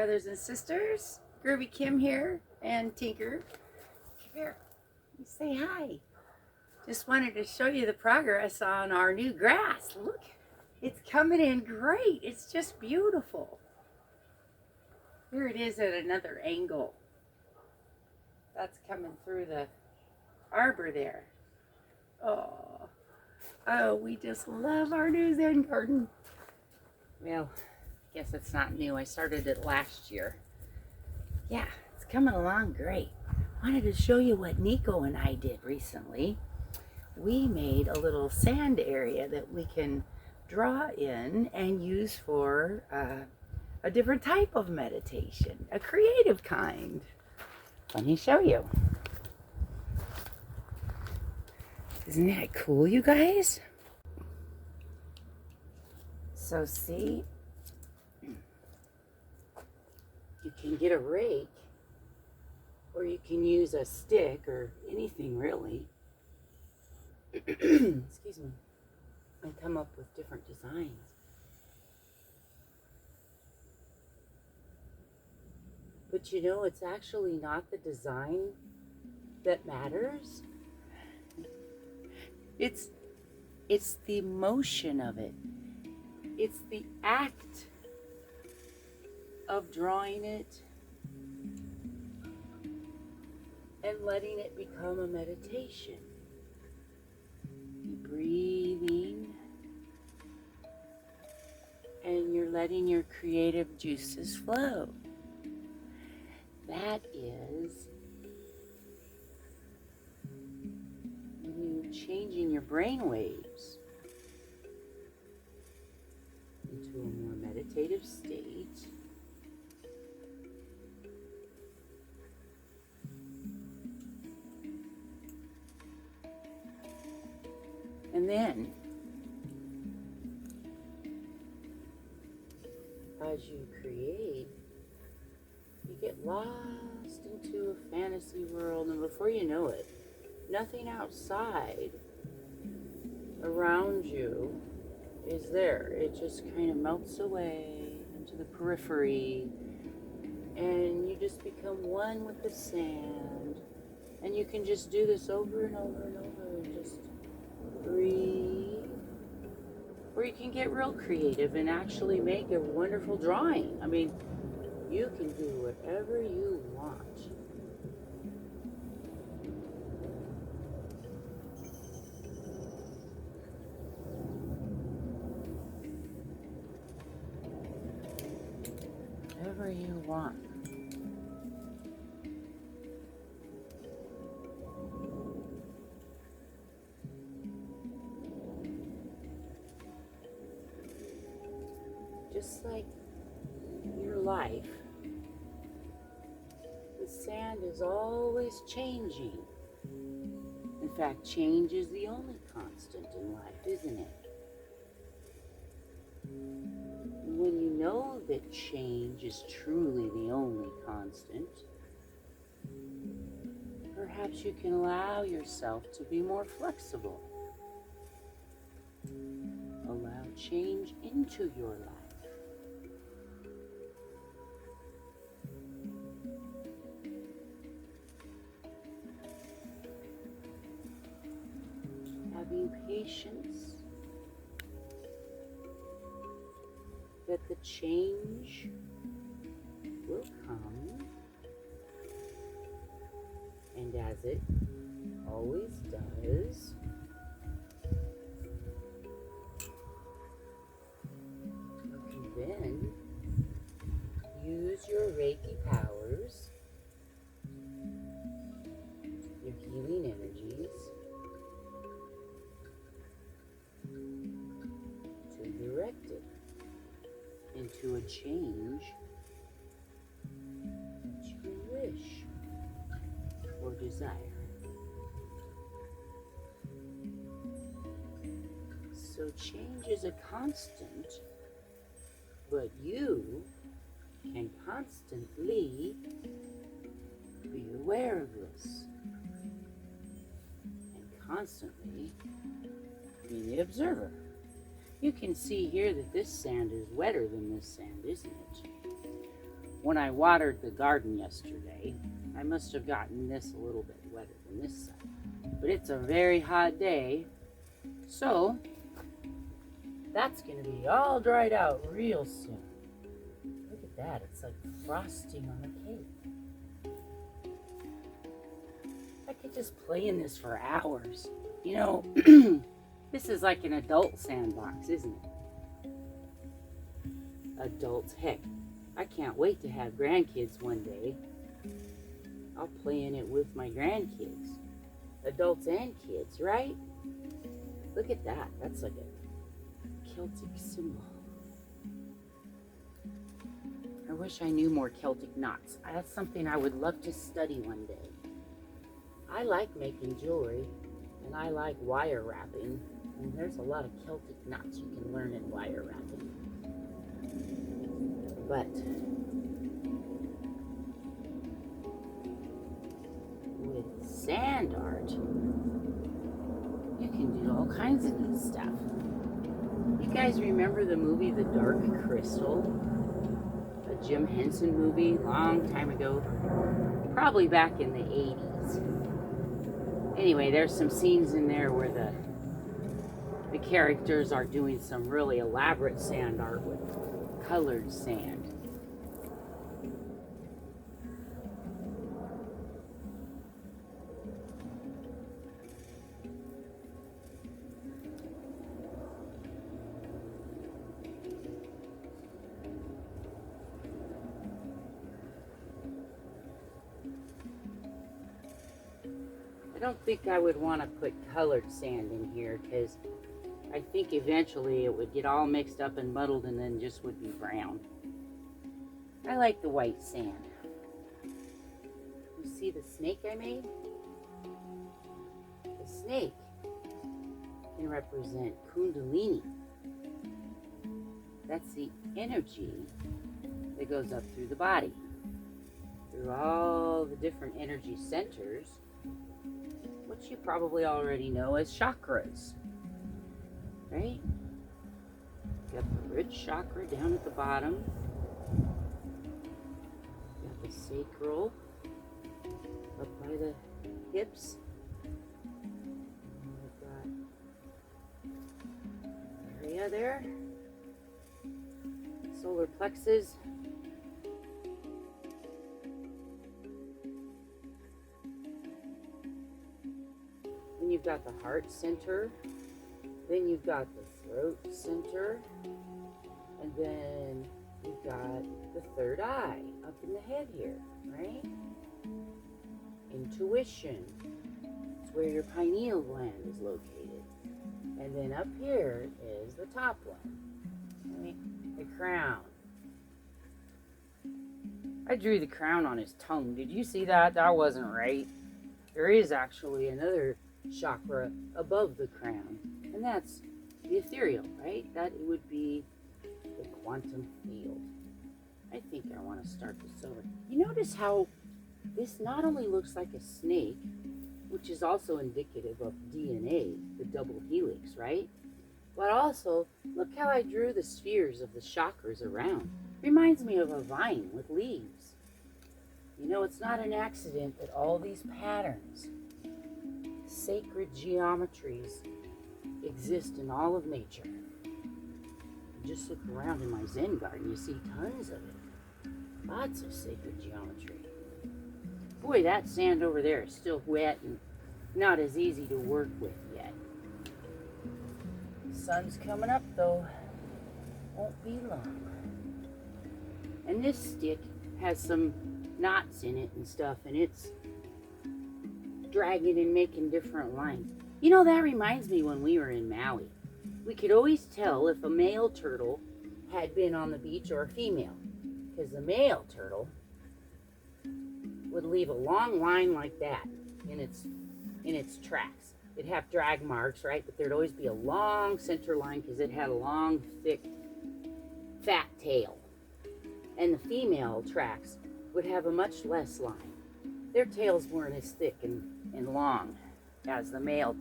brothers and sisters. Groovy Kim here and Tinker. Come here. Say hi. Just wanted to show you the progress on our new grass. Look, it's coming in great. It's just beautiful. Here it is at another angle. That's coming through the arbor there. Oh, we just love our new Zen garden. Well, I guess it's not new. I started it last year. Yeah, it's coming along great. Wanted to show you what Nico and I did recently. We made a little sand area that we can draw in and use for a different type of meditation, a creative kind. Let me show you. Isn't that cool, you guys? So see, you can get a rake, or you can use a stick or anything really. Excuse me. And come up with different designs. But you know, it's actually not the design that matters. It's the motion of it. It's the act of drawing it and letting it become a meditation. You're breathing and you're letting your creative juices flow. That is you changing your brain waves into a more meditative state. And then, as you create, you get lost into a fantasy world, and before you know it, nothing outside around you is there. It just kind of melts away into the periphery, and you just become one with the sand. And you can just do this over and over and over and just breathe. Or you can get real creative and actually make a wonderful drawing. I mean, you can do whatever you want. Whatever you want. Just like your life, the sand is always changing. In fact, change is the only constant in life, isn't it? And when you know that change is truly the only constant, perhaps you can allow yourself to be more flexible. Allow change into your life. Having patience that the change will come, and as it always does, you can then use your Reiki powers, your healing energies, to direct it into a change that you wish or desire. So change is a constant, but you can constantly be aware of this and constantly be the observer. You can see here that this sand is wetter than this sand, isn't it? when I watered the garden yesterday, I must have gotten this a little bit wetter than this side. But it's a very hot day, so that's going to be all dried out real soon. Look at that, it's like frosting on a cake. I could just play in this for hours. You know, this is like an adult sandbox, isn't it? Adults, heck, I can't wait to have grandkids one day. I'll play in it with my grandkids. Adults and kids, right? Look at that. That's like a Celtic symbol. I wish I knew more Celtic knots. That's something I would love to study one day. I like making jewelry, and I like wire wrapping, and there's a lot of Celtic knots you can learn in wire wrapping. But with sand art, you can do all kinds of neat stuff. You guys remember the movie The Dark Crystal? A Jim Henson movie, long time ago, probably back in the 80s. Anyway, there's some scenes in there where the characters are doing some really elaborate sand art with colored sand. I don't think I would want to put colored sand in here because I think eventually it would get all mixed up and muddled and then just would be brown. I like the white sand. You see the snake I made? The snake can represent Kundalini. That's the energy that goes up through the body, through all the different energy centers, which you probably already know as chakras, right? Got the root chakra down at the bottom. Got the sacral up by the hips. And we've got area there. Solar plexus. Then you've got the heart center. Then you've got the throat center. And then you've got the third eye up in the head here, right? Intuition. It's where your pineal gland is located. And then up here is the top one, right? The crown. I drew the crown on his tongue. Did you see that? That wasn't right. There is actually another chakra above the crown, and that's the ethereal, right? That would be the quantum field. I think I want to start this over. You notice how this not only looks like a snake, which is also indicative of DNA, the double helix, right? But also, look how I drew the spheres of the chakras around. Reminds me of a vine with leaves. You know, it's not an accident that all these patterns, sacred geometries, exist in all of nature. Just look around in my Zen garden, you see tons of it. Lots of sacred geometry. Boy, that sand over there is still wet and not as easy to work with yet. The sun's coming up though. Won't be long. And this stick has some knots in it and stuff, and it's dragging and making different lines. You know, that reminds me when we were in Maui. We could always tell if a male turtle had been on the beach or a female, because the male turtle would leave a long line like that in its tracks. It'd have drag marks, right? But there'd always be a long center line because it had a long, thick, fat tail. And the female tracks would have a much less line. Their tails weren't as thick and long as the male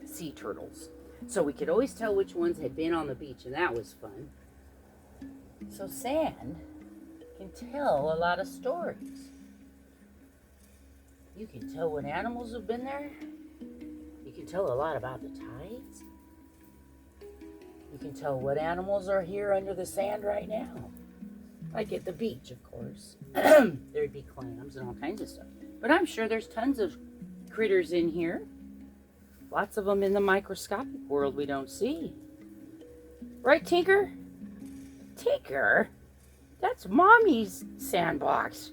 sea turtles. So we could always tell which ones had been on the beach, and that was fun. So sand can tell a lot of stories. You can tell what animals have been there. You can tell a lot about the tides. You can tell what animals are here under the sand right now. Like at the beach, of course. There'd be clams and all kinds of stuff. But I'm sure there's tons of critters in here. Lots of them in the microscopic world we don't see. Right, Tinker? Tinker? That's Mommy's sandbox.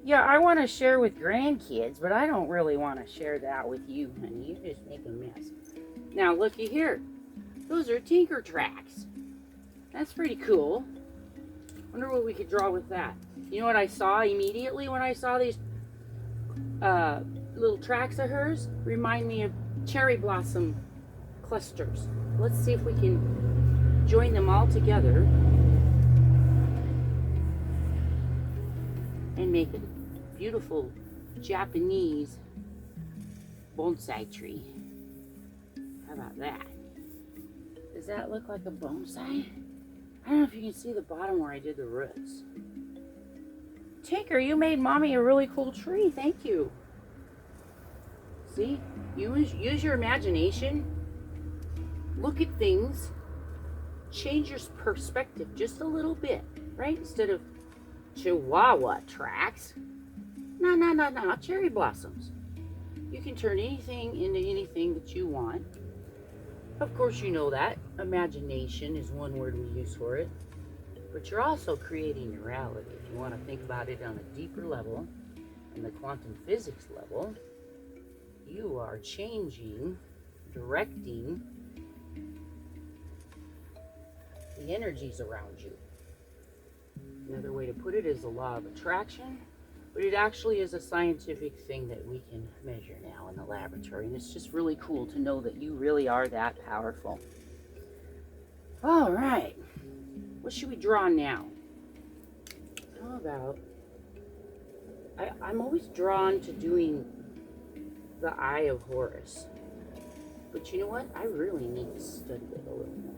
Yeah, I want to share with grandkids, but I don't really want to share that with you, honey. You just make a mess. Now, looky here. Those are Tinker tracks. That's pretty cool. Wonder what we could draw with that. You know what I saw immediately when I saw these little tracks of hers? Remind me of cherry blossom clusters. Let's see if we can join them all together and make a beautiful Japanese bonsai tree. How about that? Does that look like a bonsai? I don't know if you can see the bottom where I did the roots. Tinker, you made Mommy a really cool tree. Thank you. See? Use your imagination. Look at things. Change your perspective just a little bit, right? Instead of Chihuahua tracks. No, cherry blossoms. You can turn anything into anything that you want. Of course, you know that. Imagination is one word we use for it. But you're also creating your reality. If you want to think about it on a deeper level, in the quantum physics level, you are changing, directing the energies around you. Another way to put it is the law of attraction, but it actually is a scientific thing that we can measure now in the laboratory, and it's just really cool to know that you really are that powerful. All right, what should we draw now? How about, I'm always drawn to doing the Eye of Horus, but you know what? I really need to study it a little more.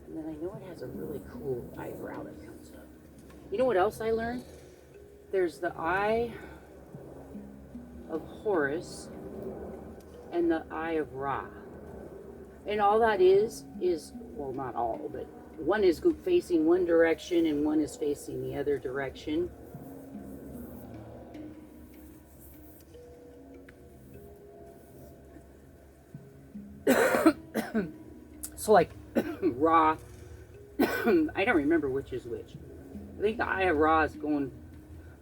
And then I know it has a really cool eyebrow that comes up. You know what else I learned? There's the Eye of Horus and the Eye of Ra. And all that is, well, not all, but one is facing one direction and one is facing the other direction. So like Ra, I don't remember which is which. I think the Eye of Ra is going,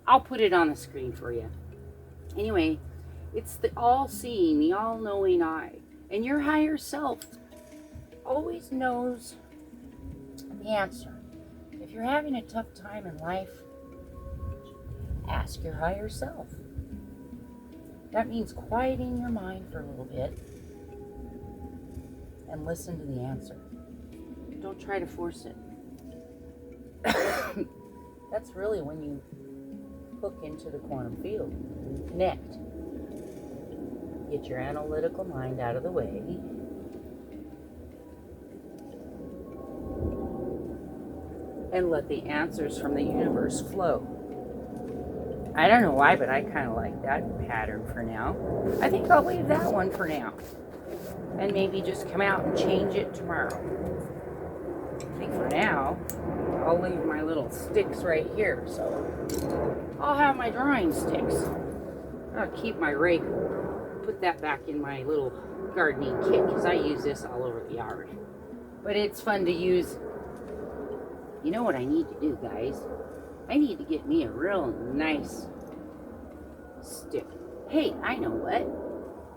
I'll put it on the screen for you. Anyway, it's the all-seeing, the all-knowing eye. And your higher self always knows the answer. If you're having a tough time in life, ask your higher self. That means quieting your mind for a little bit and listen to the answer. Don't try to force it. That's really when you hook into the quantum field. Connect. Get your analytical mind out of the way. And let the answers from the universe flow. I don't know why, but I kind of like that pattern for now. I think I'll leave that one for now. And maybe just come out and change it tomorrow. I think for now, I'll leave my little sticks right here. So I'll have my drawing sticks. I'll keep my rake, put that back in my little gardening kit because I use this all over the yard. But it's fun to use. You know what I need to do, guys? I need to get me a real nice stick. Hey, I know what.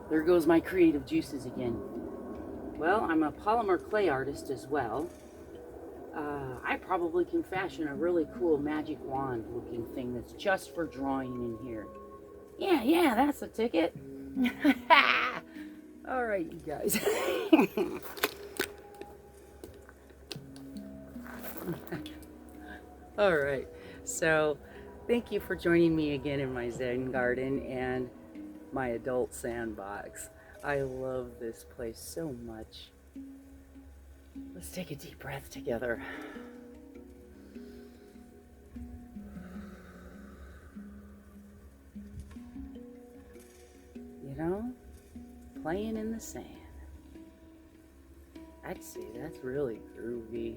There goes my creative juices again. Well, I'm a polymer clay artist as well. I probably can fashion a really cool magic wand looking thing that's just for drawing in here. Yeah, that's a ticket. All right, you guys. All right, so thank you for joining me again in my Zen garden and my adult sandbox. I love this place so much. Let's take a deep breath together. You know, playing in the sand. I'd say that's really groovy.